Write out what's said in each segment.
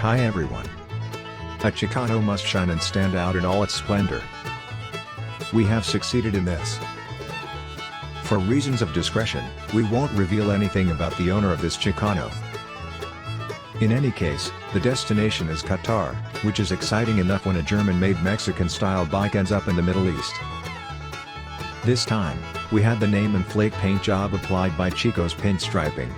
Hi everyone. A Chicano must shine and stand out in all its splendor. We have succeeded in this. For reasons of discretion, we won't reveal anything about the owner of this Chicano. In any case, the destination is Qatar, which is exciting enough when a German-made Mexican-style bike ends up in the Middle East. This time, we had the name and flake paint job applied by Chico's Pinstriping.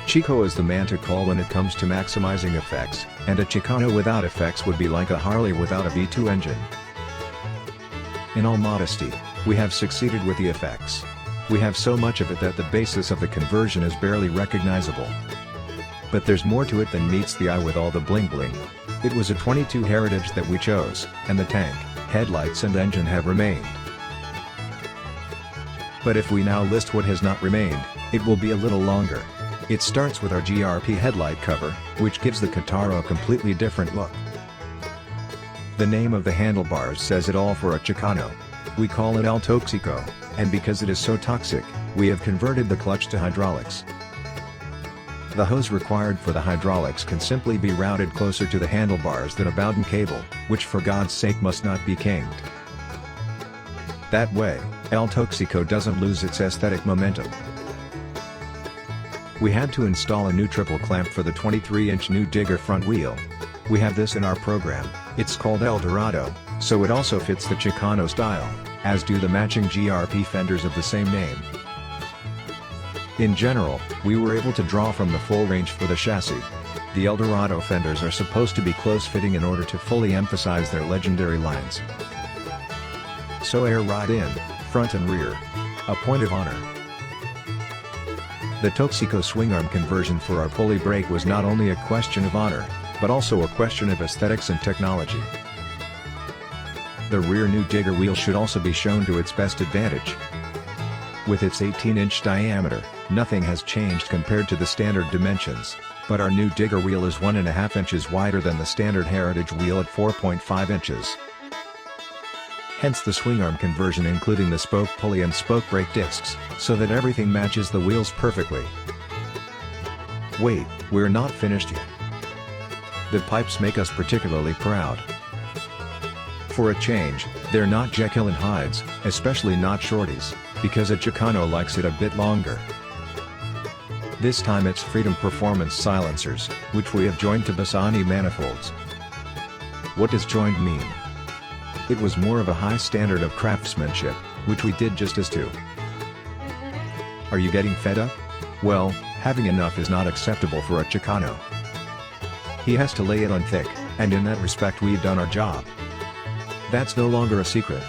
Chico is the man to call when it comes to maximizing effects, and a Chicano without effects would be like a Harley without a V2 engine. In all modesty, we have succeeded with the effects. We have so much of it that the basis of the conversion is barely recognizable. But there's more to it than meets the eye with all the bling bling. It was a 22 Heritage that we chose, and the tank, headlights and engine have remained. But if we now list what has not remained, it will be a little longer. It starts with our GRP headlight cover, which gives the KATARA a completely different look. The name of the handlebars says it all for a Chicano. We call it El Toxico, and because it is so toxic, we have converted the clutch to hydraulics. The hose required for the hydraulics can simply be routed closer to the handlebars than a Bowden cable, which for God's sake must not be kinked. That way, El Toxico doesn't lose its aesthetic momentum. We had to install a new triple clamp for the 23-inch New Digger front wheel. We have this in our program. It's called El Dorado, so it also fits the Chicano style, as do the matching GRP fenders of the same name. In general, we were able to draw from the full range for the chassis. The El Dorado fenders are supposed to be close-fitting in order to fully emphasize their legendary lines. So air ride in, front and rear. A point of honor. The Toxico swingarm conversion for our pulley brake was not only a question of honor, but also a question of aesthetics and technology. The rear New Digger wheel should also be shown to its best advantage. With its 18-inch diameter, nothing has changed compared to the standard dimensions, but our New Digger wheel is 1.5 inches wider than the standard Heritage wheel at 4.5 inches. Hence the swingarm conversion including the spoke pulley and spoke brake discs, so that everything matches the wheels perfectly. Wait, we're not finished yet. The pipes make us particularly proud. For a change, they're not Jekyll and Hydes, especially not shorties, because a Chicano likes it a bit longer. This time it's Freedom Performance silencers, which we have joined to Bassani manifolds. What does joined mean? It was more of a high standard of craftsmanship, which we did justice to. Are you getting fed up? Well, having enough is not acceptable for a Chicano. He has to lay it on thick, and in that respect we've done our job. That's no longer a secret.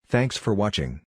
Thanks for watching.